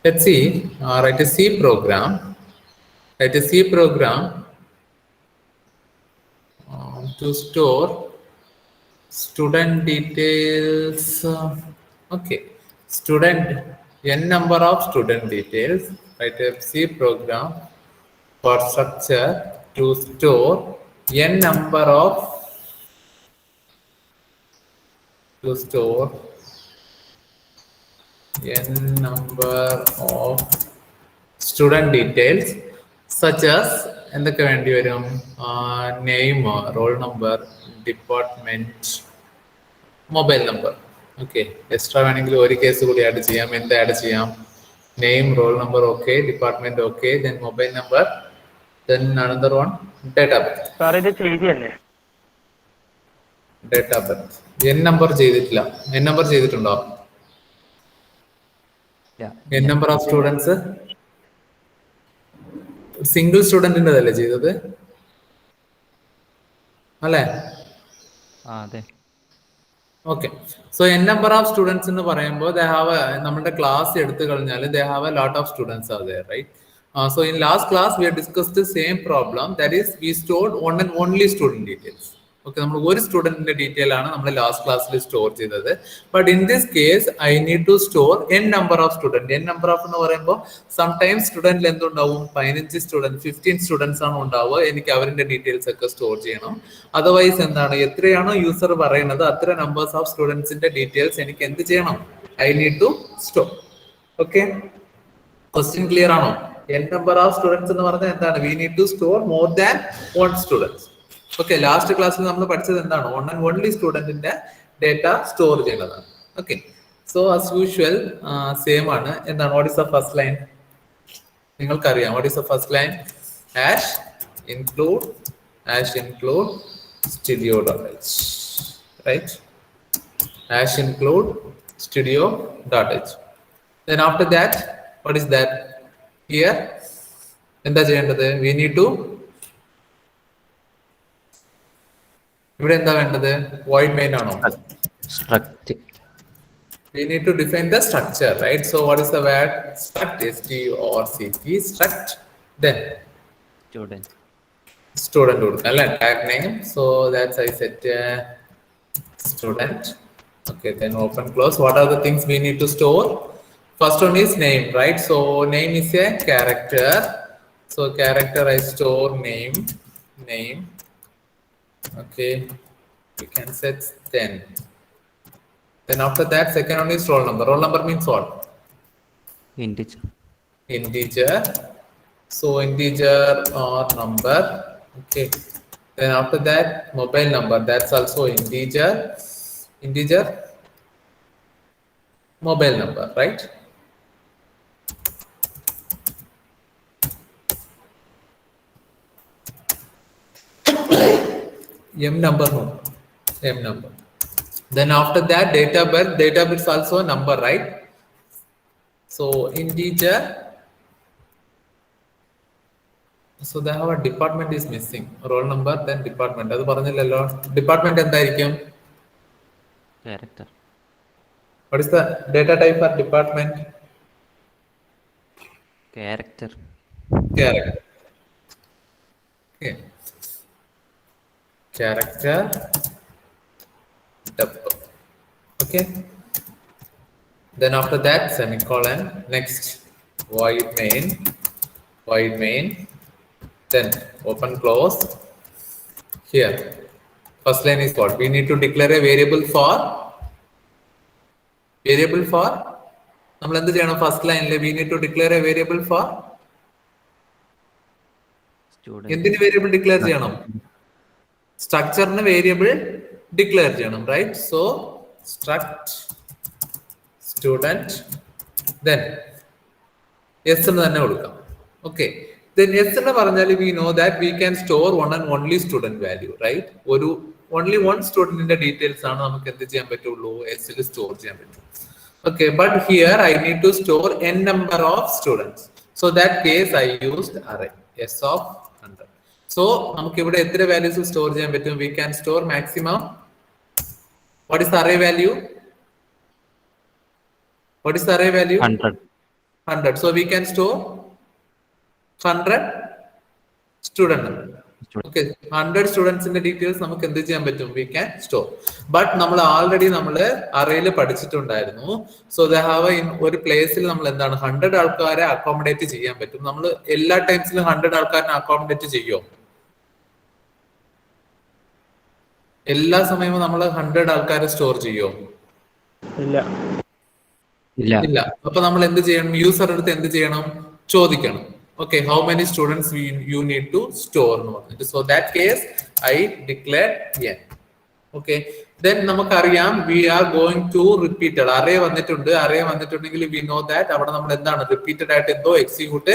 Let's see, write a C program. Write a C program to store student details. Okay, student n number of student details. Write a C program for structure to store n number of student details such as എന്തൊക്കെ വേണ്ടി വരും? Name, roll number, department, mobile number. Okay, extra വേണമെങ്കിൽ ഒരു case കൂടി add ചെയ്യാം. എന്ത് add ചെയ്യാം? Name, roll number okay, department okay, then mobile number, then another one date of birth. Date of birth N number ചെയ്തിട്ടില്ല. N number ചെയ്തിട്ടുണ്ടോ? N number of students single സ്റ്റുഡന്റിൻ്റെതല്ലേ ചെയ്തത് അല്ലേ? Okay, so N number of students എന്ന് പറയുമ്പോൾ നമ്മുടെ class എടുത്തു കഴിഞ്ഞാൽ they have a lot of students are there, right? So in last class we have discussed the same problem, that is we stored one and only student details. Okay, നമ്മൾ ഒരു സ്റ്റുഡന്റിന്റെ detail ആണ് നമ്മൾ last ക്ലാസ്സിൽ store ചെയ്തത്. But in this case I need to store N number of student. N number of എന്ന് പറയുമ്പോൾ sometimes സ്റ്റുഡന്റിൽ എന്തുണ്ടാവും? 15 student, 15 students ആണ് ഉണ്ടാവുക. എനിക്ക് അവരുടെ ഡീറ്റെയിൽസ് ഒക്കെ സ്റ്റോർ ചെയ്യണം. അതർവൈസ് എന്താണ്, എത്രയാണോ യൂസർ പറയുന്നത് അത്ര നമ്പേഴ്സ് ഓഫ് സ്റ്റുഡൻസിന്റെ ഡീറ്റെയിൽസ് എനിക്ക് എന്ത് ചെയ്യണം? I need to store. Okay, question clear ആണോ? എൻ നമ്പർ ഓഫ് സ്റ്റുഡൻസ് എന്ന് പറഞ്ഞാൽ എന്താണ്? We need to store more than 1 students. Okay, last ക്ലാസ്സിൽ നമ്മൾ പഠിച്ചത് എന്താണ്? വൺ ആൻഡ് ഓൺലി സ്റ്റുഡന്റിന്റെ ഡേറ്റ സ്റ്റോർ ചെയ്യുന്നതാണ്. Okay, so as usual same ആണ്. എന്താണ്? What is the first line? നിങ്ങൾക്കറിയാം. What is the first line? Hash include studio.h, right? Hash include studio.h. Then after that, what is that? Here, എന്താ ചെയ്യേണ്ടത്? We need to ഇവിടെ എന്താ വേണ്ടത്? void main ആണോ? Struct. We need to define the structure, right? So what is the word? Struct, struct, struct, then student കൊടുക്കാം അല്ലേ? tag name, so that's I set student. Okay, then open close. What are the things we need to store? First one is name, right? So name is a character, so character I store name. Okay, we can set 10. Then after that, second one is roll number. Roll number means what? Integer. So integer or number. Okay, then after that, mobile number, that's also integer mobile number, right? M number. Then after that, date of birth is also a number, right? So integer. So they have a department is missing. Roll number, then department. അത് പറഞ്ഞില്ലല്ലോ. Department എന്തായിരിക്കും? Character. What is the data type for department? Character. Okay. Character. Okay. Then after that, semicolon. Next, void main. Then open close. Here, first line is what? We need to declare a variable for. നമ്മൾ എന്ത് ചെയ്യണം? First ലൈനിൽ we need to declare a variable for. എന്തിന് variable declare ചെയ്യണം? സ്ട്രക്ചറിന് variable declare ചെയ്യണം, right? So struct student, then yes എന്ന് തന്നെ കൊടുക്കാം. ഓക്കെ, then yes എന്ന് പറഞ്ഞാൽ we know that we can store one and only student value, right? ഒരു only one studentന്റെ ഡീറ്റെയിൽസ് ആണ് നമുക്ക് എന്ത് ചെയ്യാൻ പറ്റുള്ളൂ? s ൽ സ്റ്റോർ ചെയ്യാൻ പറ്റും. Okay, but here I need to store n number of students. So that case I used array s of 100. So നമുക്ക് ഇവിടെ എത്ര വാല്യൂസ് സ്റ്റോർ ചെയ്യാൻ പറ്റും? We can store maximum. What is the array value? 100. 100. So we can store 100 student. Okay, 100 സ്റ്റുഡൻസിന്റെ details നമുക്ക് എന്ത് ചെയ്യാൻ പറ്റും? We can store. ബട്ട് നമ്മൾ ആൾറെഡി അറേയിൽ പഠിച്ചിട്ടുണ്ടായിരുന്നു. സോ ദ ഹാവ് ഇൻ ഒരു പ്ലേസിൽ നമ്മൾ എന്താണ് 100 ആൾക്കാരെ അക്കോമഡേറ്റ് ചെയ്യാൻ പറ്റും. നമ്മൾ എല്ലാ ടൈംസിലും 100 ആൾക്കാരെ അക്കോമഡേറ്റ് ചെയ്യോ? എല്ലാ സമയവും നമ്മൾ 100 ആൾക്കാരെ സ്റ്റോർ ചെയ്യോ? ഇല്ല. ഇല്ല. അപ്പൊ നമ്മൾ എന്ത് ചെയ്യണം? യൂസർ അടുത്ത് എന്ത് ചെയ്യണം? ചോദിക്കണം. Okay, how many students you need to store? So that case I declare n. Okay, then നമുക്കറിയാം we are going to repeated array വന്നിട്ടുണ്ട്. array വന്നിട്ടുണ്ടെങ്കിൽ we know that അവിടെ നമ്മൾ എന്താണ് റിപ്പീറ്റഡ് ആയിട്ട് എന്തോ എക്സിക്യൂട്ട്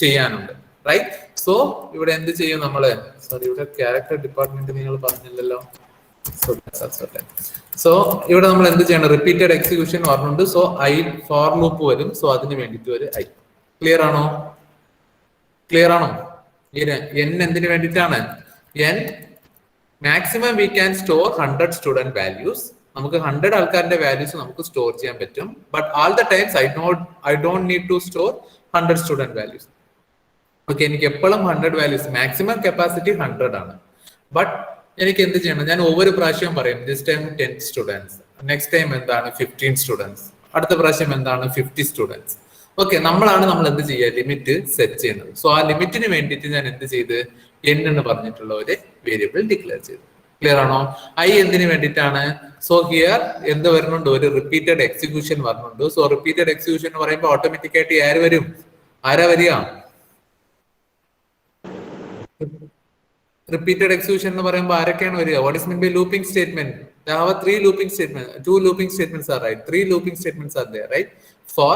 ചെയ്യാനുണ്ട്, റൈറ്റ്? സോ ഇവിടെ എന്ത് ചെയ്യും നമ്മള്? സോറി, ഇവിടെ ക്യാരക്ടർ ഡിപ്പാർട്ട്മെന്റ് നിങ്ങൾ പറഞ്ഞില്ലല്ലോ. സോ ഇവിടെ നമ്മൾ എന്ത് ചെയ്യണം? റിപ്പീറ്റഡ് എക്സിക്യൂഷൻ പറഞ്ഞുണ്ട്. സോ ഐ ഫോർ ലൂപ്പ് വരും. സോ അതിന് വേണ്ടിയിട്ട് ഒരു ഐ. ക്ലിയർ ആണോ? ക്ലിയർ ആണോ? എൻ എന്തിനു വേണ്ടിയിട്ടാണ്? N maximum we can store 100 student values. നമുക്ക് 100 ആൾക്കാരുടെ വാല്യൂസ് നമുക്ക് സ്റ്റോർ ചെയ്യാൻ പറ്റും. But all the times I don't need to store 100 student values. Okay, എനിക്ക് എപ്പോഴും 100 വാല്യൂസ്, മാക്സിമം കപ്പാസിറ്റി 100 ആണ്. ബട്ട് എനിക്ക് എന്ത് ചെയ്യണം? ഞാൻ ഒவ்வொரு പ്രാവശ്യം പറയും this time 10 students, next time എന്താണ് 15 സ്റ്റുഡൻസ്, അടുത്ത പ്രാവശ്യം എന്താണ് 50 സ്റ്റുഡൻസ്. ഓക്കെ, നമ്മൾ എന്ത് ചെയ്യുക? ലിമിറ്റ് സെറ്റ് ചെയ്യുന്നത്. സോ ആ ലിമിറ്റിന് വേണ്ടിയിട്ട് ഞാൻ എന്ത് ചെയ്ത് n എന്ന് പറഞ്ഞിട്ടുള്ള ഒരു വേരിയബിൾ ഡിക്ലെയർ ചെയ്തു. ക്ലിയർ ആണോ? ഐ എന്തിനു വേണ്ടിയിട്ടാണ്? സോ ഹിയർ എന്ത് വരുന്നുണ്ട്? ഒരു റിപ്പീറ്റഡ് എക്സിക്യൂഷൻ വരുന്നുണ്ട്. സോ റിപ്പീറ്റഡ് എക്സിക്യൂഷൻ എന്ന് പറയുമ്പോൾ ഓട്ടോമാറ്റിക് ആയിട്ട് ആര് വരും? ആരാ വരിക? റിപ്പീറ്റഡ് എക്സിക്യൂഷൻ എന്ന് പറയുമ്പോൾ ആരൊക്കെയാണ് വരിക? What is mean by looping statement? There are 3 looping statements. 2 looping statements are right. 3 looping statements are there, right? For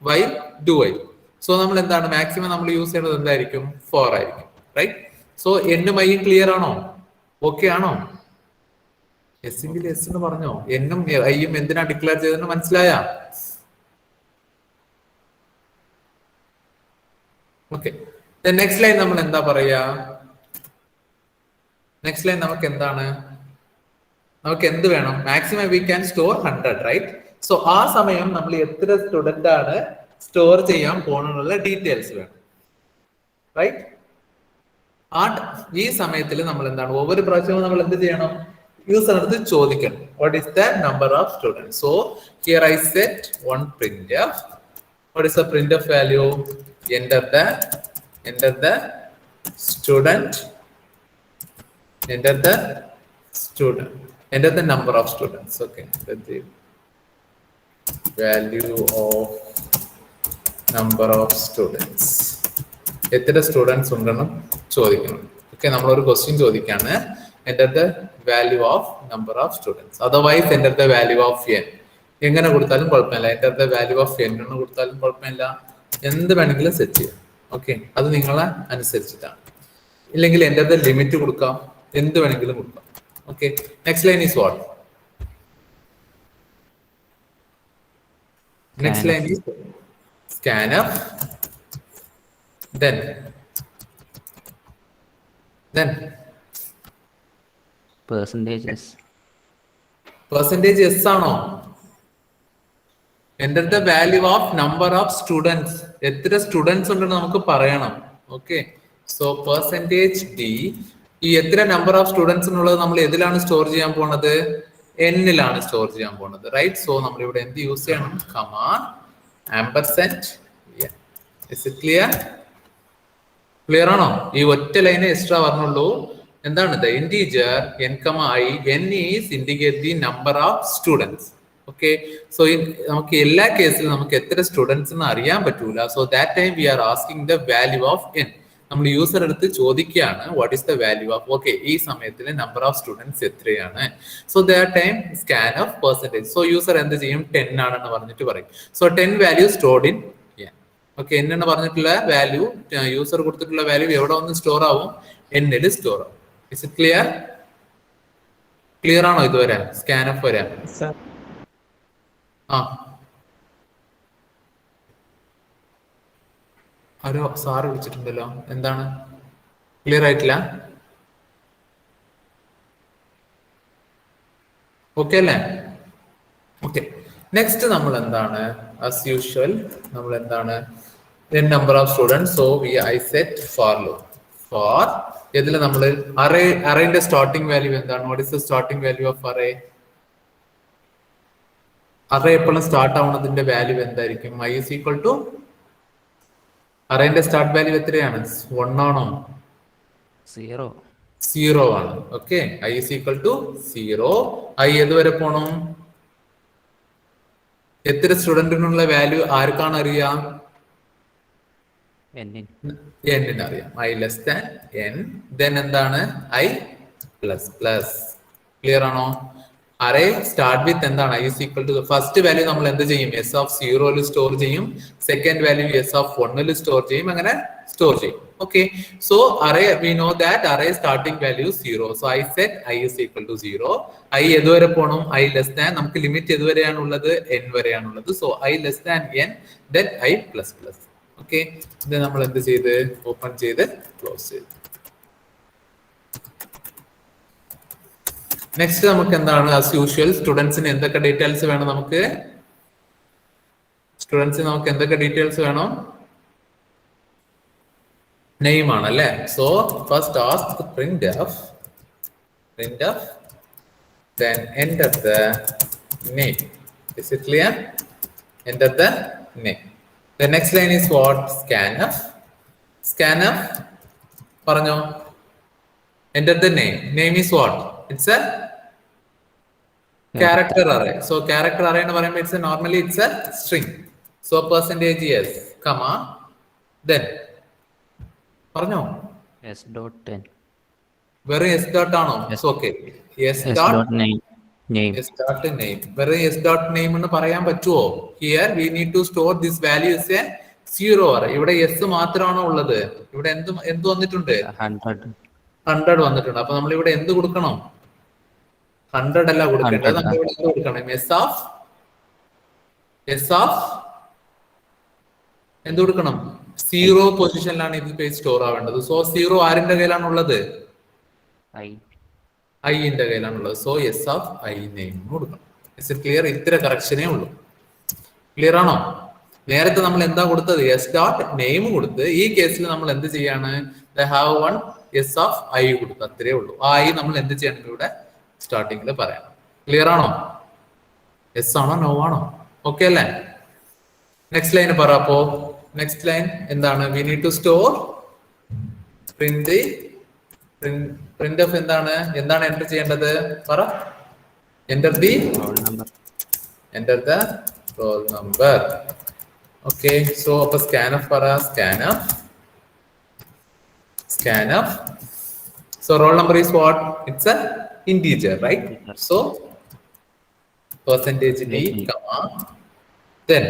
while do while. So നമ്മൾ എന്താണ് മാക്സിമം നമ്മൾ യൂസ് ചെയ്യുന്നത്? എന്തായിരിക്കും? 4 ആയിരിക്കും, റൈറ്റ്? സോ എന്നും ഐയും ക്ലിയർ ആണോ? ഓക്കെ ആണോ? എസ് എങ്കിൽ എസ് എന്ന് പറഞ്ഞോ? എന്നും ഐയും എന്തിനാ ഡിക്ലെയർ ചെയ്തതെന്ന് മനസ്സിലായ? ഓക്കെ, നെക്സ്റ്റ് ലൈൻ നമ്മൾ എന്താ പറയാ? നെക്സ്റ്റ് ലൈൻ നമുക്ക് എന്താണ്? നമുക്ക് എന്ത് വേണം? Maximum we can store 100, right? So ആ സമയം നമ്മൾ എത്ര സ്റ്റുഡന്റ് ആണ് സ്റ്റോർ ചെയ്യാൻ പോണെന്നുള്ള ഡീറ്റെയിൽസ് വേണം, റൈറ്റ്? ഈ സമയത്തിൽ നമ്മൾ എന്താണ് ഒவ்வொரு പ്രാവശ്യവും നമ്മൾ എന്ത് ചെയ്യണം? യൂസർ അടുത്ത് ചോദിക്കണം what is the number of student. So here I set one printf. What is the printf value? Enter the student. Enter the number of students. Okay, the value of number of students. എത്ര students ഉണ്ടെന്നും ചോദിക്കണം. Okay, നമ്മളൊരു question ചോദിക്കാണ്. Enter the value of number of students. Otherwise enter the value of N. എങ്ങനെ കൊടുത്താലും കുഴപ്പമില്ല. Enter the value of N എന്ന് കൊടുത്താലും കുഴപ്പമില്ല. എന്ത് വേണമെങ്കിലും സെറ്റ് ചെയ്യാം. ഓക്കെ, അത് നിങ്ങളെ അനുസരിച്ചിട്ടാണ്. ഇല്ലെങ്കിൽ എൻ്റർ ദ ലിമിറ്റ് കൊടുക്കാം, എന്ത് വേണമെങ്കിലും കൊടുക്കാം. Okay, next line is what? Next line is scanf. Then percentages. Percentage yes ആണോ? Enter the value of number of students. എത്ര സ്റ്റുഡൻസ് ഉണ്ടെന്ന് നമുക്ക് പറയണം. Okay, so percentage D. ഈ എത്ര നമ്പർ ഓഫ് സ്റ്റുഡൻസ് എന്നുള്ളത് നമ്മൾ ഏതിലാണ് സ്റ്റോർ ചെയ്യാൻ പോണത്? എന്നിലാണ് സ്റ്റോർ ചെയ്യാൻ പോണത്, റൈറ്റ്? സോ നമ്മൾ ഇവിടെ എന്ത് യൂസ് ചെയ്യണം? Command ampersand. Yeah. Is it clear? Clear ആണോ? ഈ ഒറ്റ ലൈനെ എക്സ്ട്രാ പറഞ്ഞുള്ളൂ. എന്താണ്? the integer n, i. n is indicate the number of students. Okay, so നമുക്ക് എല്ലാ കേസിലും നമുക്ക് എത്ര സ്റ്റുഡൻസ് എന്ന് അറിയാൻ പറ്റൂല. So that time we R asking the value of n. നമ്മൾ യൂസർ എടുത്ത് ചോദിക്കുകയാണ് what is the value of, okay, ഈ സമയത്തിലെ നമ്പർ ഓഫ് സ്റ്റുഡൻസ് എത്രയാണ്. So that time scan of percentage. So user എന്ത് ചെയ്യും? 10 ആണെന്ന് പറഞ്ഞിട്ട് പറയും. So 10 value stored in n. Okay, n എന്ന് പറഞ്ഞിട്ടുള്ള വാല്യൂ, യൂസർ കൊടുത്തിട്ടുള്ള വാല്യൂ എവിടെ ഒന്ന് സ്റ്റോർ ആവും? n-ൽ സ്റ്റോർ ആവും. Is it clear? ക്ലിയർ ആണോ ഇതുവരെ? സ്കാൻ ഓഫ് വരെ ആരോ സാറ് വിളിച്ചിട്ടുണ്ടല്ലോ. എന്താണ്? ക്ലിയർ ആയിട്ടില്ല? ഓക്കെ അല്ലേ? ഓക്കെ, നെക്സ്റ്റ് നമ്മൾ എന്താണ് as usual നമ്മൾ എന്താണ് n number of students, so I set for loop for ഇതിൽ നമ്മൾ arrayന്റെ സ്റ്റാർട്ടിംഗ് വാല്യൂ എന്താണ്? what is the starting value of array? array എപ്പോഴും സ്റ്റാർട്ട് ആവുന്നതിന്റെ വാല്യൂ എന്തായിരിക്കും? i is equal to arrayന്റെ സ്റ്റാർട്ട് വാല്യൂ എത്രയാണ്? 1 ആണോ? 0 ആണ്. Okay, i is equal to 0. i ഏതുവരെ പോണം? എത്ര സ്റ്റുഡന്റിനുള്ള വാല്യൂ ആർക്കാണ് അറിയാം? n ന് അറിയാം. i less than n, then എന്താണ്? i plus plus. ക്ലിയർ ആണോ? അറേ സ്റ്റാർട്ട് വിത്ത് എന്താണ്? i is equal to first value നമ്മൾ എന്ത് ചെയ്യും? s of 0 സ്റ്റോർ ചെയ്യും, second value s of 1 store ചെയ്യും, അങ്ങനെ സ്റ്റോർ ചെയ്യും. Okay, so array we know that array starting value 0, so I set i is equal to 0. i ഏതുവരെ പോണം? i less than, നമുക്ക് ലിമിറ്റ് ഏതുവരെയാണ് ഉള്ളത്? n വരെയാണുള്ളത്. So i less than n, then i plus plus. Okay, ഇത് നമ്മൾ എന്ത് ചെയ്ത്? ഓപ്പൺ ചെയ്ത് ക്ലോസ് ചെയ്ത്. നെക്സ്റ്റ് നമുക്ക് എന്താണ്? ആസ് യൂഷ്വൽ സ്റ്റുഡൻസിന് എന്തൊക്കെ ഡീറ്റെയിൽസ് വേണം? നമുക്ക് എന്തൊക്കെ ഡീറ്റെയിൽസ് വേണം? നെയിം ആണല്ലേ. So first ask printf, then enter the name. Is it clear? Enter the name. The next line is what? scanf പറഞ്ഞോ. enter the name is what? it's a character array. So character array എന്ന് പറയുമ്പോൾ it's a string. So %s, comma, then പറഞ്ഞോ. s.10 വെറും s dot ആണോ? Okay, s dot name. വെറും s dot name എന്ന് പറയാൻ പറ്റുമോ? here we need to store this value as a 0 array. ഇവിടെ s മാത്രമാണോ ഉള്ളത്? ഇവിടെ എന്ത് വന്നിട്ടുണ്ട്? 100 വന്നിട്ടുണ്ട്. അപ്പൊ നമ്മൾ ഇവിടെ എന്ത് കൊടുക്കണം? 100 അല്ല കൊടുക്കേണ്ടത്, നമ്മൾ ഇവിടെ എന്ത് കൊടുക്കണം? s of എന്ത് കൊടുക്കണം? 0 പൊസിഷനിലാണ് ഇത് പേജ് സ്റ്റോർ ആവേണ്ടത്. സോ 0 ആരിന്റെ കയ്യിലാണ് ഉള്ളത്? i ന്റെ കയ്യിലാണുള്ളത്. So s of i name കൊടുക്കണം. Is it clear? ഇത്ര കറക്ഷനേ ഉള്ളൂ. ക്ലിയർ ആണോ? നേരത്തെ നമ്മൾ എന്താ കൊടുത്തത്? s ഡോട്ട് നെയിം കൊടുത്ത്. ഈ കേസിൽ നമ്മൾ എന്ത് ചെയ്യാണ്? Have one s of i കൊടുത്തു, അത്രേ ഉള്ളൂ. ആ i നമ്മൾ എന്ത് ചെയ്യണം? ഇവിടെ സ്റ്റാർട്ടിങ്ങിൽ പറയണം. ക്ലിയർ ആണോ? yes ആണോ നോ ആണോ? ഓക്കെ അല്ലേ? നെക്സ്റ്റ് ലൈൻ പറ. അപ്പോ നെക്സ്റ്റ് ലൈൻ എന്താണ്? we need to store printf എന്താണ് എൻ്റർ ചെയ്യേണ്ടത്? പറ. enter the roll number. Okay, so അപ്പൊ scanf പറ. scanf. So roll number is what? It's a integer, right? So %d, comma, then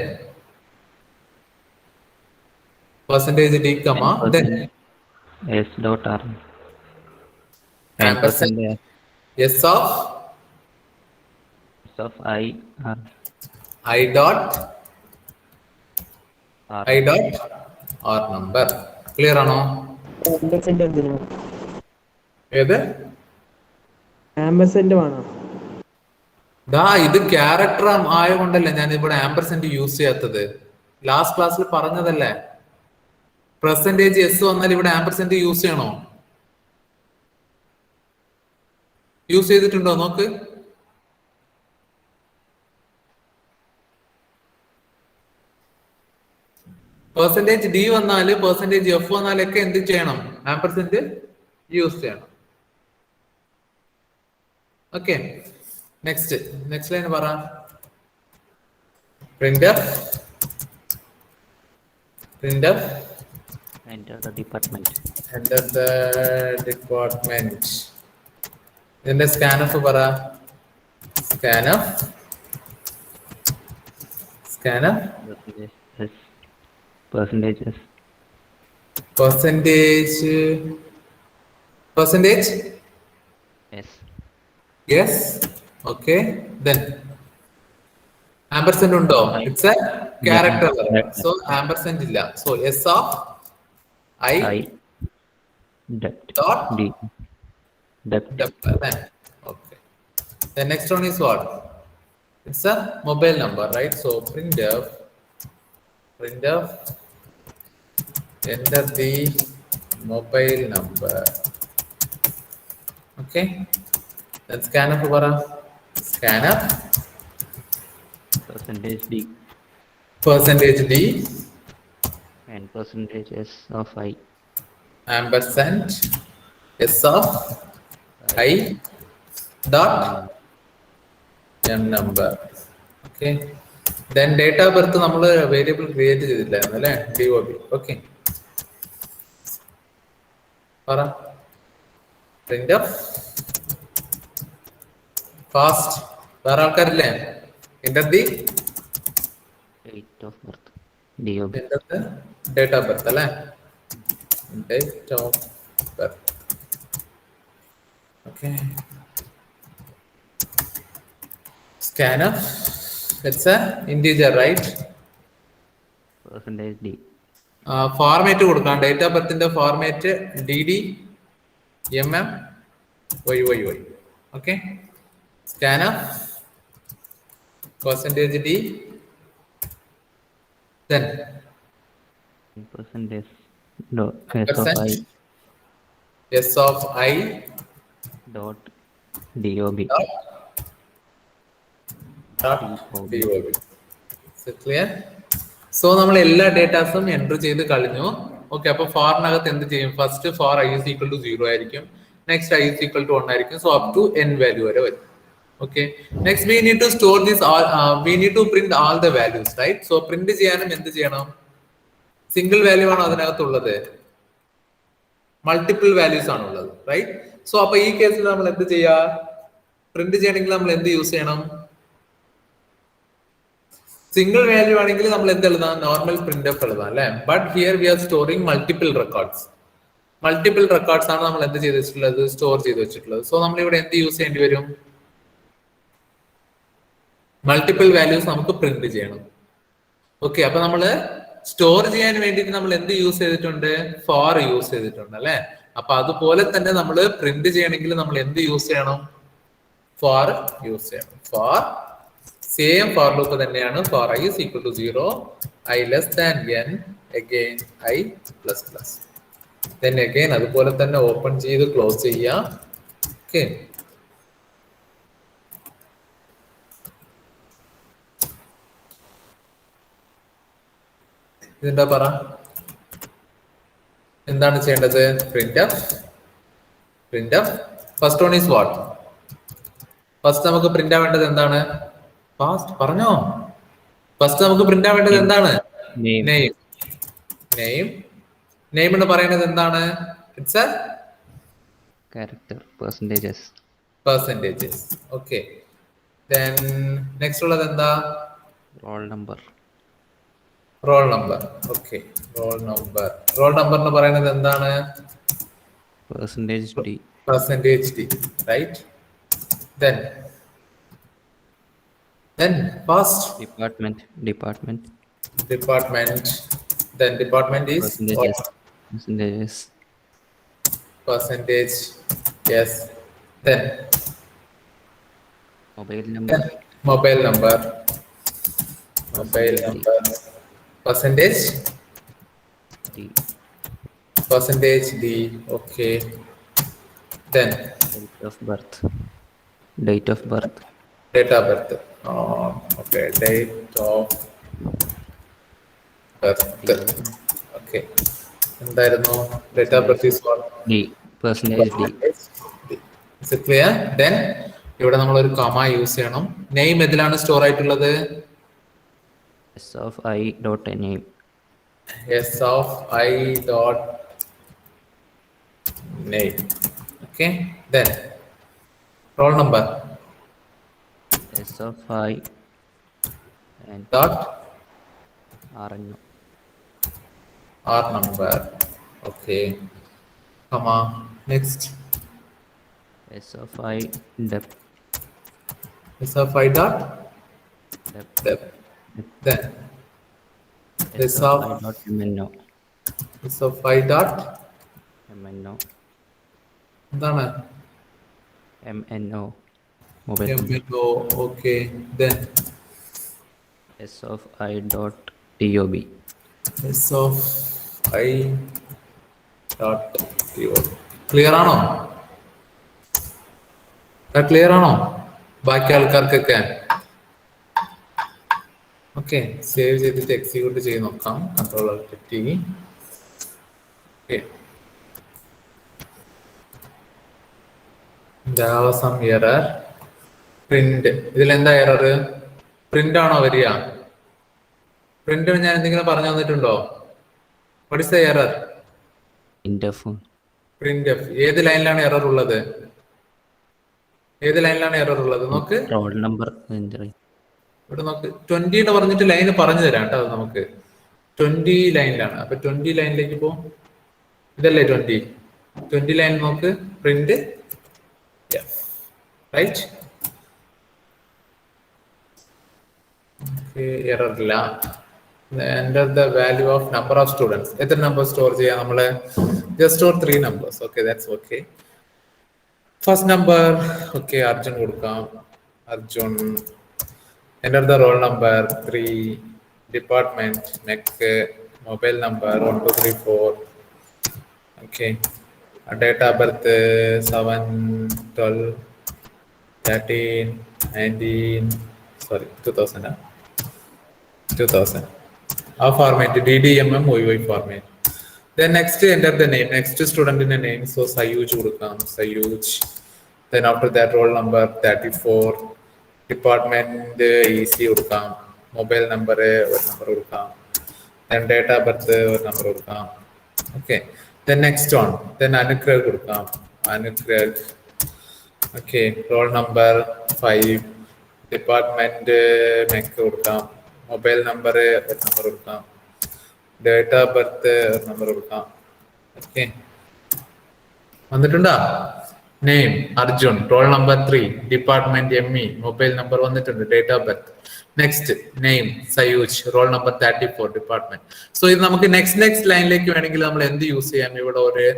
%d, comma, then s dot r ampersand s of i dot r number. Clear ആണോ? ഏത് ആംബർസെന്റ് വേണം? ദാ ഇത് character ആയതുകൊണ്ടല്ലേ ഞാൻ ഇവിടെ ആംപർസെന്റ് use ചെയ്യാത്തത്. Last ക്ലാസ്സിൽ പറഞ്ഞതല്ലേ, %s വന്നാൽ ഇവിടെ ആംപർസെന്റ് യൂസ് ചെയ്യണോ? യൂസ് ചെയ്തിട്ടുണ്ടോ? നോക്ക്. %d വന്നാല് %f വന്നാലൊക്കെ എന്ത് ചെയ്യണം? ആംപർസെന്റ് യൂസ് ചെയ്യണം. ഓക്കെ, നെക്സ്റ്റ് ലൈൻ പറ. printf enter the department. ഇതിന്റെ scanf പറ. scanf percentage yes. Okay, then ampersand undo? It's a character. So ampersand illa. So s of i dot depth. Okay, the next one is what? It's a mobile number, right? So printf printf enter the mobile number. Okay, then scanf para scanf percentage D percentage d and percentage S of I. ampersand s of I dot m number. Okay, then date of birth നമ്മൾ variable create ചെയ്തില്ലായിരുന്നു അല്ലേ, DOB. Okay, പറ printf fast. വേറെ ആൾക്കാരില്ലേ? enter the Date of birth DOB. enter the date of birth അല്ലേ, date of birth. Okay, scanf it's a integer, right? Percentage D. Format കൊടുക്കാം. Date of ബർത്തിന്റെ format DD MM YYY. Okay, scanf percentage D then Percentage S of I S of I dot DOB. dot DOB. Clear? So നമ്മൾ എല്ലാ ഡേറ്റാസും enter ചെയ്ത് കഴിഞ്ഞു. Okay, അപ്പൊ ഫോറിനകത്ത് എന്ത് ചെയ്യും? First for I is equal to 0 ആയിരിക്കും, next I is equal to 1 ആയിരിക്കും. So up to n value വരെ വരും. Okay, next we need to store this we need to print all the values, right? So print ചെയ്യാനും എന്ത് ചെയ്യണം? Single value ആണോ അതിനകത്തുള്ളത്? Multiple values ആണുള്ളത്, right? So അപ്പൊ ഈ കേസിൽ നമ്മൾ എന്ത് ചെയ്യാ? പ്രിന്റ് ചെയ്യണമെങ്കിൽ നമ്മൾ എന്ത് യൂസ് ചെയ്യണം? സിംഗിൾ വാല്യൂ ആണെങ്കിൽ നമ്മൾ എന്ത് എഴുതാം? നോർമൽ printf എഴുതാം അല്ലെ. But here we are storing multiple records. Multiple records ആണ് നമ്മൾ എന്ത് ചെയ്ത് വെച്ചിട്ടുള്ളത്? സ്റ്റോർ ചെയ്ത് വെച്ചിട്ടുള്ളത്. സോ നമ്മൾ ഇവിടെ എന്ത് യൂസ് ചെയ്യേണ്ടി വരും? മൾട്ടിപ്പിൾ വാല്യൂസ് നമുക്ക് പ്രിന്റ് ചെയ്യണം. ഓക്കെ, അപ്പൊ നമ്മള് സ്റ്റോർ ചെയ്യാൻ വേണ്ടിയിട്ട് നമ്മൾ എന്ത് യൂസ് ചെയ്തിട്ടുണ്ട്? ഫോർ യൂസ് ചെയ്തിട്ടുണ്ട് അല്ലെ. അപ്പൊ അതുപോലെ തന്നെ നമ്മൾ പ്രിന്റ് ചെയ്യണമെങ്കിൽ നമ്മൾ എന്ത് യൂസ് ചെയ്യണം? ഫോർ യൂസ് ചെയ്യണം. ഫോർ സെയിം ഫോർ ലൂപ്പ് തന്നെയാണ്. For I is equal to 0, I less than n, again I plus plus, then again അതുപോലെ തന്നെ ഓപ്പൺ ചെയ്ത് ക്ലോസ് ചെയ്യാം. ഓക്കെ, ഇതെന്താ പറ, എന്താണ് ചെയ്യേണ്ടത്? printf first one is what? First നമുക്ക് പ്രിന്റ് ആവേണ്ടത് എന്താണ്? ഫാസ്റ്റ് പറഞ്ഞോ. ഫസ്റ്റ് നമുക്ക് പ്രിന്റ് ആവേണ്ടത് എന്താണ്? നെയിം. നെയിം എന്ന് പറയുന്നത് എന്താണ്? It's a Character. Percentages. Percentages. Okay, then next ഉള്ളത് എന്താ? Roll number. Roll number. Okay, roll number എന്ന് പറയുന്നത് എന്താണ്? Percentage D. Percentage D, right? Then first Department. Then department is Percentages. what? Percentages. Percentage. Yes. Then Mobile number. mobile number. Percentage D. percentage D. Okay. Then Date of birth. Date of birth. date of birth. Okay, date of birth. Okay, എന്തായിരുന്നു? date of birth is what? D. Percentage D. Is it clear? Then ഇവിടെ നമ്മൾ ഒരു കമ use ചെയ്യണം. Name ഇതിലാണ് store ആയിട്ടുള്ളത്? S of I dot name. S of I dot name. Okay, then roll number S of I and dot RNO. R number. Okay, come on, next. S of I depth. S of I dot Depth. depth. Then S of I dot MNO. S of I dot MNO. എന്താണ്? MNO. Mobile number. MNO. Okay, then S of I dot TOB. S of I dot TOB. Clear ആണോ? Clear ആണോ ബാക്കി ആൾക്കാർക്കൊക്കെ? Okay, save ചെയ്തിട്ട് execute ചെയ്ത് നോക്കാം. Control T. Some error print. ഇതിലെന്താ error? Print ആണോ വരിക? പ്രിന്റ് ഞാൻ എന്തെങ്കിലും പറഞ്ഞു തന്നിട്ടുണ്ടോ? What is the error? Print F. ഏത് ലൈനിലാണ് എറർ ഉള്ളത്? ഏത് ലൈനിലാണ് എറർ ഉള്ളത് നോക്ക്. റോൾ നമ്പർ ഇവിടെ നോക്ക്. 20 എന്ന് പറഞ്ഞിട്ട് ലൈന് പറഞ്ഞു തരാം കേട്ടോ. അത് നമുക്ക് 20 ലൈനിലാണ്. അപ്പൊ 20 ലൈനിലേക്ക് പോ. ഇതല്ലേ 20 ലൈൻ നോക്ക്. Print F. റൈറ്റ്. എറർ ഇല്ല. Enter the value of number of students. എത്ര നമ്പർ സ്റ്റോർ ചെയ്യാം നമ്മള്? just store 3 numbers. Okay, that's okay. First number, okay, Arjun കൊടുക്കാം. Arjun. Enter the roll number 3, department, next, mobile number 1 2 3 4. Okay. Date of birth 7 12 13 19 sorry 2000. 2000. Our format DDMM OY format. Then next enter the name. Next student in a name. So Sayuj കൊടുക്കാം. Sayuj. Then after that roll number 34. Department EC കൊടുക്കാം. Mobile number ഒരു number കൊടുക്കാം. Then date of birth ഒരു number കൊടുക്കാം. Okay. Then next one. Then Anukrag കൊടുക്കാം. Anukrag. Okay. Roll number 5. Department MEC കൊടുക്കാം. Mobile number ഒരു number കൊടുക്കാം. Date of birth ഒരു നമ്പർ കൊടുക്കാം. ഓക്കെ, വന്നിട്ടുണ്ടോ? Name Arjun, roll number 3, department ME, mobile number വന്നിട്ടുണ്ട്, date of birth. Next name Sayooj, roll number 34, department. So ഇത് നമുക്ക് നെക്സ്റ്റ് ലൈനിലേക്ക് വേണമെങ്കിൽ നമ്മൾ എന്ത് യൂസ് ചെയ്യാം? ഇവിടെ ഒരു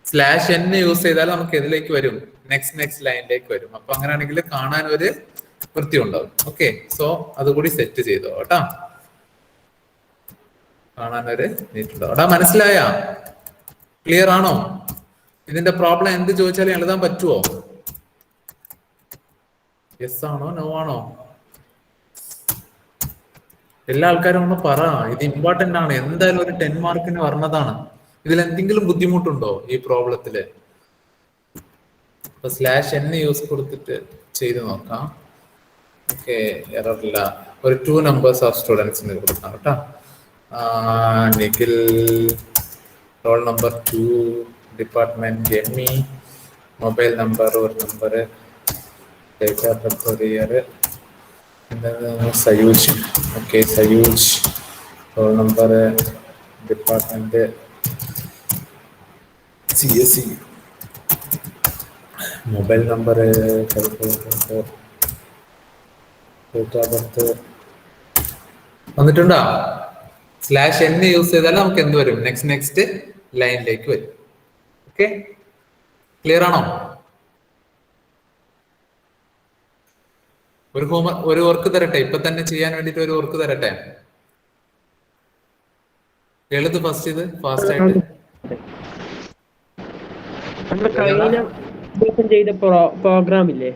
/n യൂസ് ചെയ്താൽ നമുക്ക് ഇതിലേക്ക് വരും, നെക്സ്റ്റ് ലൈനിലേക്ക് വരും. അപ്പൊ അങ്ങനെയാണെങ്കിൽ കാണാൻ ഒരു വൃത്തി ഉണ്ടാവും. ഓക്കെ, സോ അതുകൂടി സെറ്റ് ചെയ്തോ കേട്ടാ, കാണാനൊരു നീറ്റുണ്ടാവും. എടാ മനസ്സിലായ? ക്ലിയർ ആണോ? ഇതിന്റെ പ്രോബ്ലം എന്ത് ചോദിച്ചാലും എഴുതാൻ പറ്റുമോ? യെസ് ആണോ നോ ആണോ? എല്ലാ ആൾക്കാരും ഒന്ന് പറ. ഇത് ഇമ്പോർട്ടന്റ് ആണ്, എന്തായാലും ഒരു 10 മാർക്കിന് പറഞ്ഞതാണ്. ഇതിൽ എന്തെങ്കിലും ബുദ്ധിമുട്ടുണ്ടോ ഈ പ്രോബ്ലത്തില്? അപ്പൊ /n യൂസ് കൊടുത്തിട്ട് ചെയ്ത് നോക്കാം. ഓക്കെ, എറർ ഇല്ല. ഒരു 2 numbers ഓഫ് സ്റ്റുഡൻസിന് കൊടുക്കാം കേട്ടോ. Nikhil, roll number 2, department ME, mobile number ഒരു നമ്പർ, ഡേറ്റ് ഓഫ് ബർത്ത് ഒരു year. Sayooj, okay Sayooj, roll number, department CSE, mobile number, വന്നിട്ടുണ്ടോ? /n യൂസ് ചെയ്താൽ നമുക്ക് എന്ത് വരും? നെക്സ്റ്റ് ലൈനിലേക്ക് വരും. ഓക്കെ, ക്ലിയർ ആണോ? ഒരു വർക്ക് തരട്ടെ, ഇപ്പൊ തന്നെ ചെയ്യാൻ വേണ്ടിട്ട് ഒരു വർക്ക് തരട്ടെ. എഴുത് ഫസ്റ്റ്, ഇത് ഫാസ്റ്റ് ആയിട്ട്. ചെയ്ത പ്രോഗ്രാം ഇല്ലേ,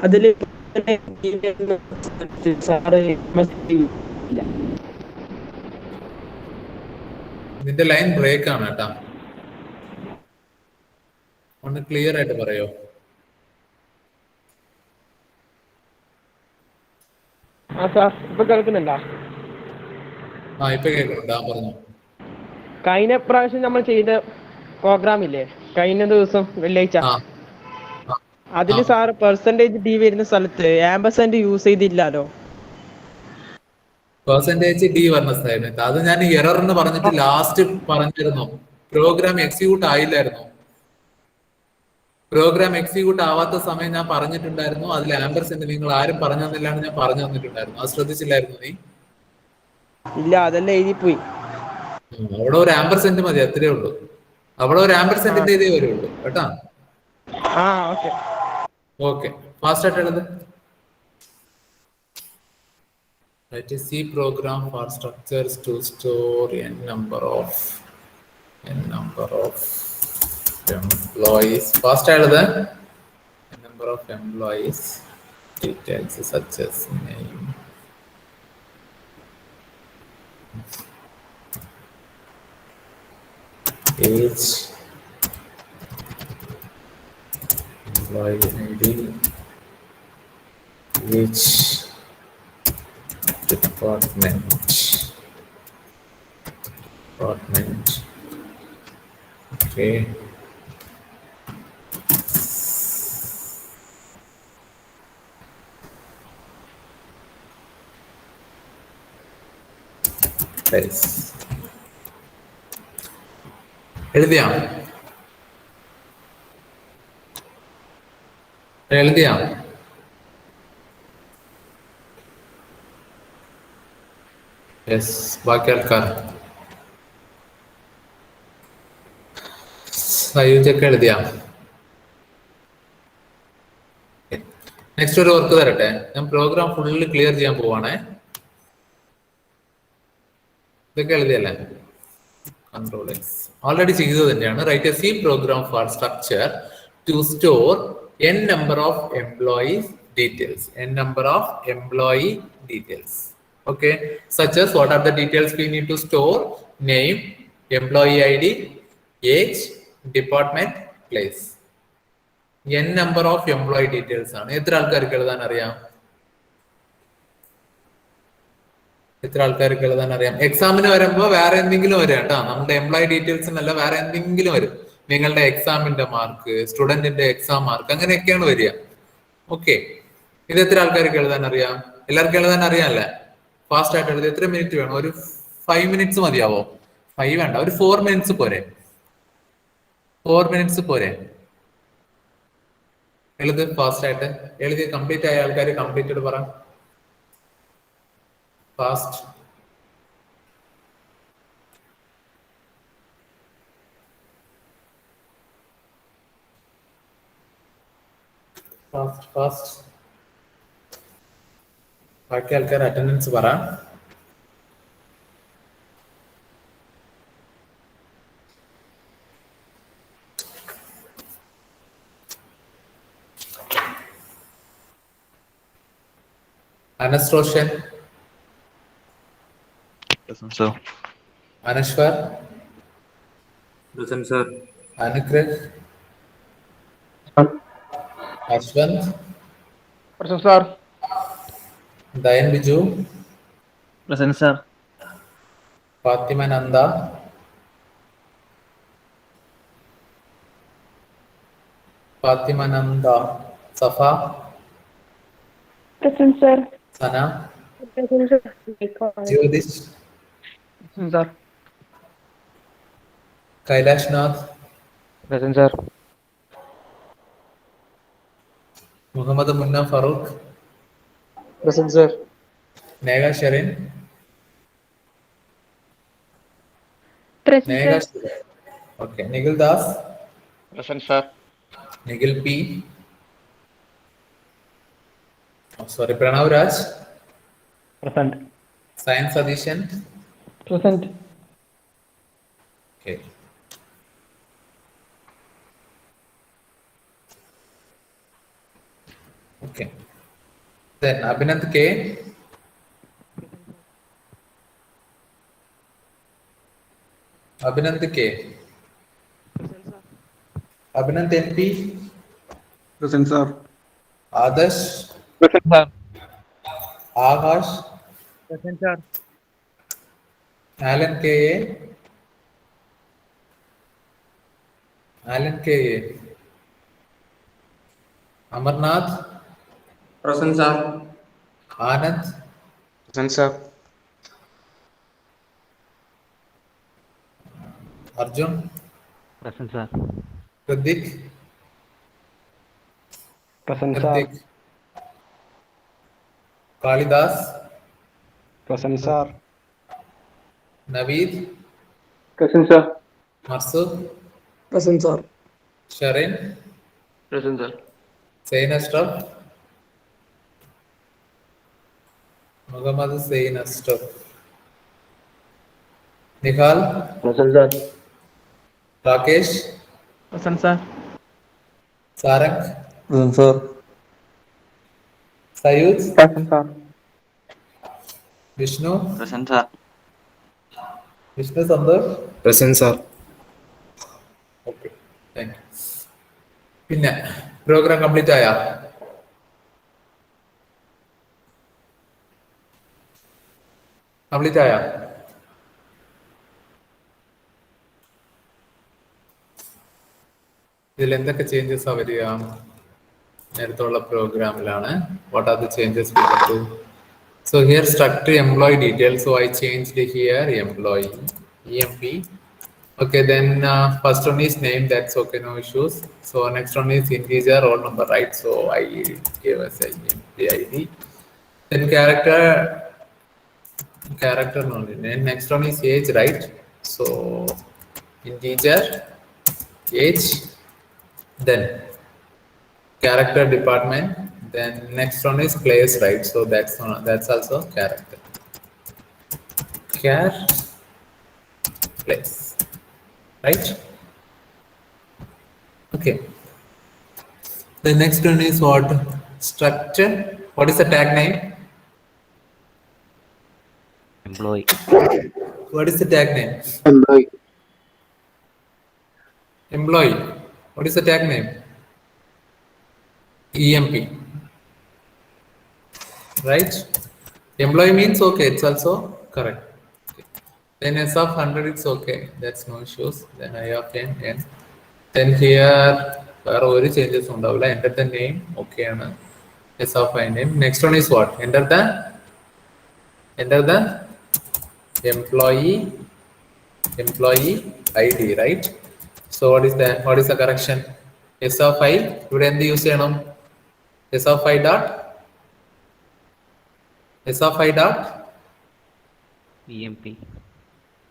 അതില് നിന്റെ ലൈൻ ബ്രേക്ക് ആണ് കേട്ടാ, ഒന്ന് ക്ലിയർ ആയിട്ട് പറയോ? ഇപ്പൊ കേൾക്കുന്നുണ്ടോ? ഇപ്പൊ കേൾക്കുന്നുണ്ട്. പറഞ്ഞു. കഴിഞ്ഞ പ്രാവശ്യം നമ്മൾ ചെയ്ത പ്രോഗ്രാം ഇല്ലേ, കഴിഞ്ഞ ദിവസം വെള്ളിയാഴ്ച, അതില് സാറ് %d വരുന്ന സ്ഥലത്ത് ആംപർസാൻഡ് യൂസ് ചെയ്തില്ലല്ലോ. %d പറഞ്ഞ സ്ഥലത്ത് അത് ഞാൻ എറർ എന്ന് പറഞ്ഞിട്ട് ലാസ്റ്റ് പറഞ്ഞിരുന്നു. പ്രോഗ്രാം എക്സിക്യൂട്ട് ആയില്ലായിരുന്നു. പ്രോഗ്രാം എക്സിക്യൂട്ട് ആവാത്ത സമയം ഞാൻ പറഞ്ഞിട്ടുണ്ടായിരുന്നു. അതിൽ ആംപർസാൻഡ് നിങ്ങൾ ആരും പറഞ്ഞു തന്നില്ലാന്ന് ഞാൻ പറഞ്ഞു തന്നിട്ടുണ്ടായിരുന്നു. അത് ശ്രദ്ധിച്ചില്ലായിരുന്നു നീ? ഇല്ല, അതെല്ലാം എഴുതിപ്പോയി. അവിടെ ഒരു ആംപർസാൻഡ് മതി, അത്രേ ഉള്ളൂ. അവിടെ ഒരു ആംപർസാൻഡിന്റെ ഇതേ വരുള്ളൂ കേട്ടാ. ഓക്കെ, ഫാസ്റ്റ് ആയിട്ട് എഴുത്. Write a C program for structures to store n number of employees. First add the number of employees. Details such as name, age, employee ID, which department, okay. Place. എഴുതിയാ yes ബാക്കി ആൾക്കാർ സയൂജൊക്കെ എഴുതിയാ? Next ഒരു work തരട്ടെ. ഞാൻ programme full clear ചെയ്യാൻ പോവാണേ. ഇതൊക്കെ എഴുതിയല്ലേ? Control X already ചെയ്തത് തന്നെയാണ്. Write a C program for structure to store n number of employees details. Okay, such as what are the details we need to store? Name, employee ID, age, department, place. n number of employee details ആണ്. എത്ര ആൾക്കാർക്ക് എഴുതാൻ അറിയാം? എക്സാമിന് വരുമ്പോ വേറെ എന്തെങ്കിലും വരും കേട്ടോ. നമ്മുടെ എംപ്ലോയി ഡീറ്റെയിൽസിനല്ല, വേറെ എന്തെങ്കിലും വരും. നിങ്ങളുടെ എക്സാമിന്റെ മാർക്ക്, സ്റ്റുഡന്റിന്റെ എക്സാം മാർക്ക്, അങ്ങനെയൊക്കെയാണ് വരിക. ഓക്കെ, ഇത് എത്ര ആൾക്കാർക്ക് എഴുതാൻ അറിയാം? എല്ലാവർക്കും എഴുതാൻ അറിയാമല്ലേ? ഫാസ്റ്റ് ആയിട്ട് എഴുതി. എത്ര മിനിറ്റ് വേണം? ഒരു 5 minutes മതിയാവോ? 5 വേണ്ട, ഒരു 4 minutes പോരെ? 4 minutes പോരെ? എഴുത് ഫാസ്റ്റ് ആയിട്ട്. എഴുതി കംപ്ലീറ്റ് ആയ ആൾക്കാർ കംപ്ലീറ്റഡ് പറ. ഫാസ്റ്റ്. ബാക്കി ആൾക്കാർ അറ്റൻഡൻസ് പറ. അനസ്ട്രോഷൻ, Present, sir. Anaswar, Present, sir. അനുകൃത്, Ashwanth, Present, sir. ദയൻ Biju, Present, sir. Fathima Nanda, സഫ, Present, sir. സന, Present, sir. Jyothish, Present, sir. Kailash Nath, Present, sir. Muhammad Munna Farooq, Present, sir. Nega Sherin, Present, Nega sir. Okay, Nikhil Das, Present, sir. Nikhil P, sorry Pranav Raj, Present. സയൻസ് Satheesan, Present. Okay. Okay. Then Abhinand K. Abhinand K. Abhinand NP. Present, sir. Adarsh. Present, sir. Akash. Present, sir. Alan KA. Amarnath. Present, sir. Anand. Present, sir. Arjun. Present, sir. Pradik. Present, sir. Kalidas. Present, sir. Naveed. Present, sir. Masood. Present, sir. Sharin. Present, sir. Zain Ashraf. Muhammad Zain Ashraf. Nihal. Present, sir. Rakesh. Present, sir. Sarang. Present, sir. Sayud. Present, sir. Vishnu. Present, sir. Vishnu Santosh. Present, sir. Okay thank you. പിന്നെ program complete ആയാ? Complete ആയാ? ഇതിൽ എന്തൊക്കെ changes ആ വരിക? നേരത്തുള്ള പ്രോഗ്രാമിലാണ്. What are the changes? So here structure employee detail. So I changed here employee EMP. Okay, then first one is name. That's okay, no issues. So next one is integer roll number, right? So I gave us a ID. Then character only. Then next one is age, right? So integer age. Then character department. Then next one is place, right? So that's also character. Char place. Right? Okay. The next one is what? Structure. What is the tag name? Employee. What is the tag name? Employee. Employee. What is the tag name? EMP. Right? Employee means okay, it's also correct. Then S of 100 it's okay, that's no issues. Then I of n. Then here വേറെ ഒരു changes ഉണ്ടാവില്ല. Enter the name, okay ആണ്. S of I name. Next one is what? Enter the employee ID, right? So what is the correction? S of I ഇവിടെ എന്ത് use ചെയ്യണം? S of I dot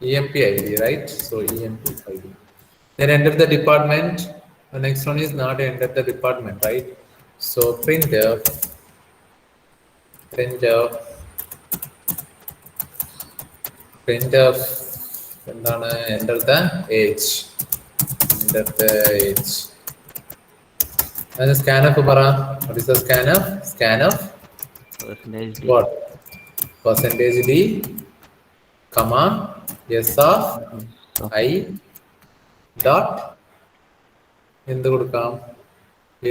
EMP ID, right? So EMP ID. Then enter the department. The next one is not enter the department, right? So printf എന്താണ്? Enter the age. And scanf പറ. What is the scanf? Percentage D. What? Percentage D, comma, S of I dot എന്ത് കൊടുക്കാം?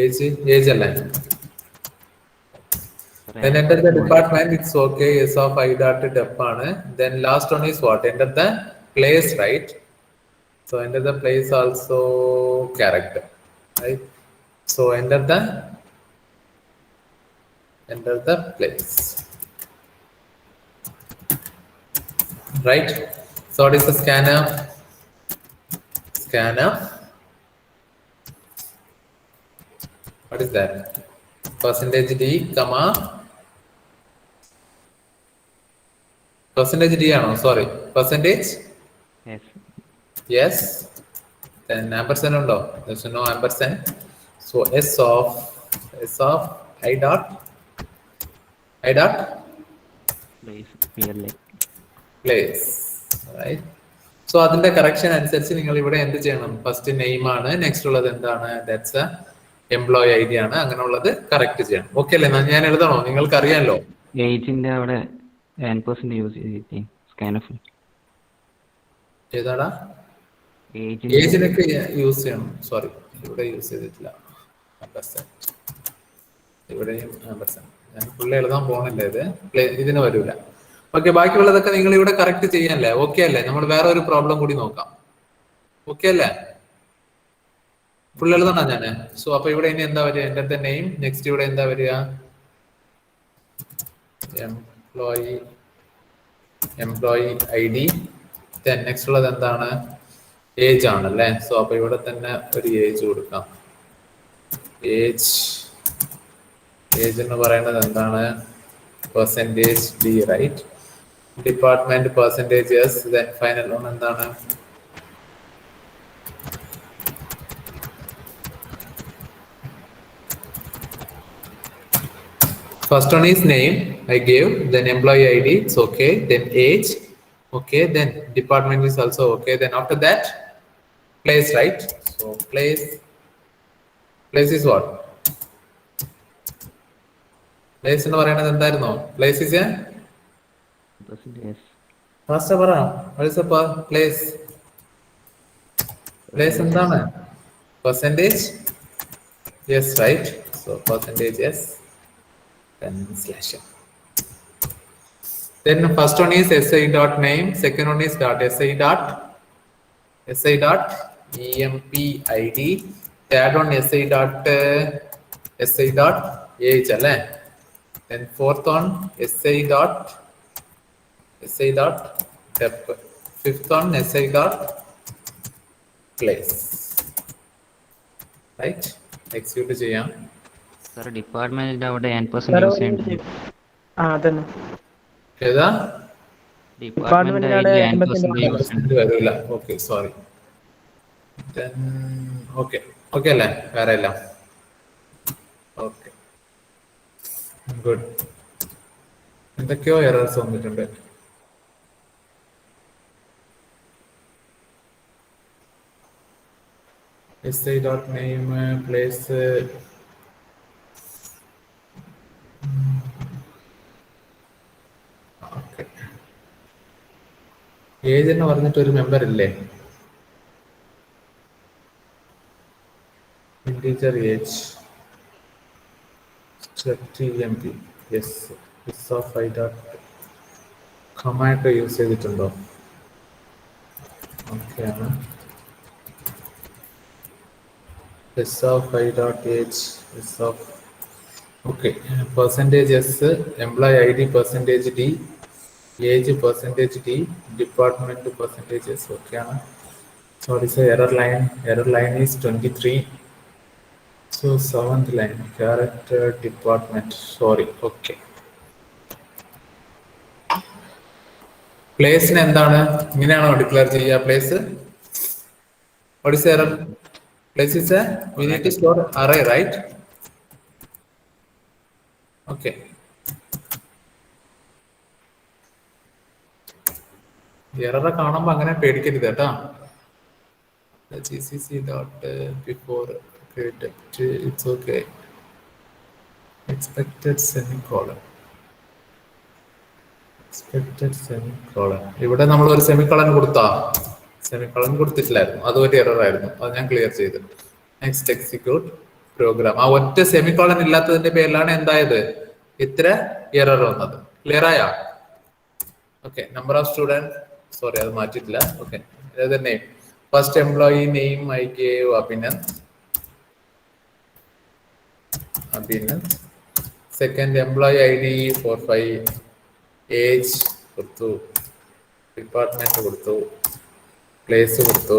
Age അല്ലേ? Then enter the department, it's okay. S of I dot dep ആണ്. Then last one is what? Enter the place, right? So enter the place also character, right? So enter the place. Right? So what is the scanf? What is that? Percentage D, comma. Percentage D ano? Sorry. Percentage? Yes. Yes. Then ampersand undo? There's no ampersand. So S of I dot Place. Here like. place, right? So അതിന്റെ correction അനുസരിച്ച് നിങ്ങൾ ഇവിടെ എന്ത് ചെയ്യണം? First name ആണ്, next ഉള്ളത് എന്താണ്? That's employee ID ആണ്. അങ്ങനെയുള്ളത് കറക്റ്റ് ചെയ്യണം. ഓക്കെ അല്ലേ? ഞാൻ എഴുതണോ? നിങ്ങൾക്ക് അറിയാമല്ലോ. ഏജിന്റെ അവിടെ n% യൂസ് ചെയ്തിട്ട് സ്കാനഫ് ഏതാടാ? ഏജിനൊക്കെ യൂസ് ചെയ്യണം. സോറി, ഇവിടെ യൂസ് ചെയ്തിട്ടില്ല. ഇവിടെയും ഞാൻ ഫുള്ള് എഴുതാൻ പോണില്ല. ഇതിന് വരൂല. ഓക്കെ, ബാക്കിയുള്ളതൊക്കെ നിങ്ങൾ ഇവിടെ കറക്റ്റ് ചെയ്യാനല്ലേ? ഓക്കെ അല്ലേ? നമ്മൾ വേറെ ഒരു പ്രോബ്ലം കൂടി നോക്കാം. ഓക്കെ അല്ലേ? ഫുൾ എഴുതണോ ഞാന്? സോ അപ്പൊ ഇവിടെ ഇനി എന്താ വരിക? എന്റെ നെയിം. നെക്സ്റ്റ് ഇവിടെ എന്താ വരിക? Employee I D. നെക്സ്റ്റ് ഉള്ളത് എന്താണ്? ഏജ് ആണല്ലേ? സോ അപ്പൊ ഇവിടെ തന്നെ ഒരു ഏജ് കൊടുക്കാം. ഏജ് എന്ന് പറയുന്നത് എന്താണ്? Percentage D, right? Department percentage S. Then final one എന്താണ്? First one is name, I gave, then employee ID, it's okay, then age, okay, then department is also okay, then after that, place, right? So place is what? Place എന്ന് പറയുന്നത് എന്തായിരുന്നു? Place is a percentage. Fast പറ. What is the place? Place എന്താണ്? Percentage? Yes, right? So percentage yes. Then slash. Then first one is SI dot name, second one is dot SI dot EMP ID, third one SI dot age alle. Then fourth one SI dot dep, fifth one SI dot place, right? Execute ചെയ്യാം. Sir, department അവിടെ n% use ചെയ്യുന്നുണ്ട്. അതന്നെ ഏതാ? Department അവിടെ ൽ n% n% use ചെയ്യുന്നുണ്ട്. വരില്ല. Okay sorry. Okay okay അല്ലേ? വേറെ ഇല്ല. Okay good. എന്തൊക്കെയോ എറേഴ്സ് വന്നിട്ടുണ്ട്. SI dot name, place. Okay. Age എന്ന് പറഞ്ഞിട്ട് ഒരു മെമ്പർ ഇല്ലേ? Integer age. Struct EMP. Yes. Is of I dot command use ചെയ്തിട്ടുണ്ടോ? ഓക്കെ ആണ്. S of I dot age, S of okay, percentage S, employee ID percentage D, age percentage D, department percentage S. Okay ആണ്. Sorry sir, error line is 23. So 7th line, character department, sorry. Okay. Place എന്താണ്? ഇങ്ങനെയാണോ declare ചെയ്യുക place? What is error? Place is a, we need to store array, right? Okay. Error കാണുമ്പോൾ അങ്ങനെ പേടിക്കരുത് കേട്ടോ. GCC dot before created, it's okay. Expected semicolon. ഇവിടെ നമ്മൾ ഒരു semicolon കൊടുത്താ? സെമിക്കോളൻ കൊടുത്തിട്ടില്ലായിരുന്നു, അതൊരു എറർ ആയിരുന്നു, അത് ഞാൻ ക്ലിയർ ചെയ്തു. Next execute program. ആ ഒറ്റ സെമിക്കോളൻ ഇല്ലാത്തതിന്റെ പേരിലാണ് എന്തായത് ഇത്ര എറർ വന്നത്. ക്ലിയർ ആയാ? Okay. Number of student, sorry അത് മാറ്റിയിട്ടില്ല. Okay. Name, first employee name I gave Abhinand. Second employee I D 45, age കൊടുത്തു, ഡിപ്പാർട്ട്മെന്റ് കൊടുത്തു, പ്ലേസ് കൊടുത്തു,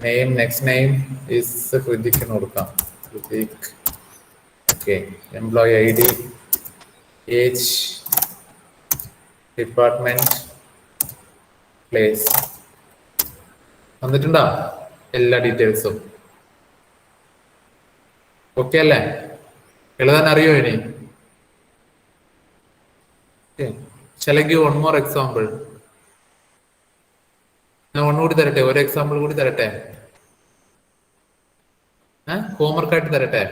name, next name is Hrithik എന്ന് കൊടുക്കാം, Hrithik. Okay. Employee I D, age, department, place. വന്നിട്ടുണ്ടോ എല്ലാ ഡീറ്റെയിൽസും? ഓക്കെ അല്ലേ? എഴുതാൻ അറിയോ ഇനി? Shall I give one more example? ഞാൻ ഒന്നുകൂടി തരട്ടെ, ഒരു എക്സാമ്പിൾ കൂടി തരട്ടെ, ഹോംവർക്ക് ആയിട്ട് തരട്ടെ?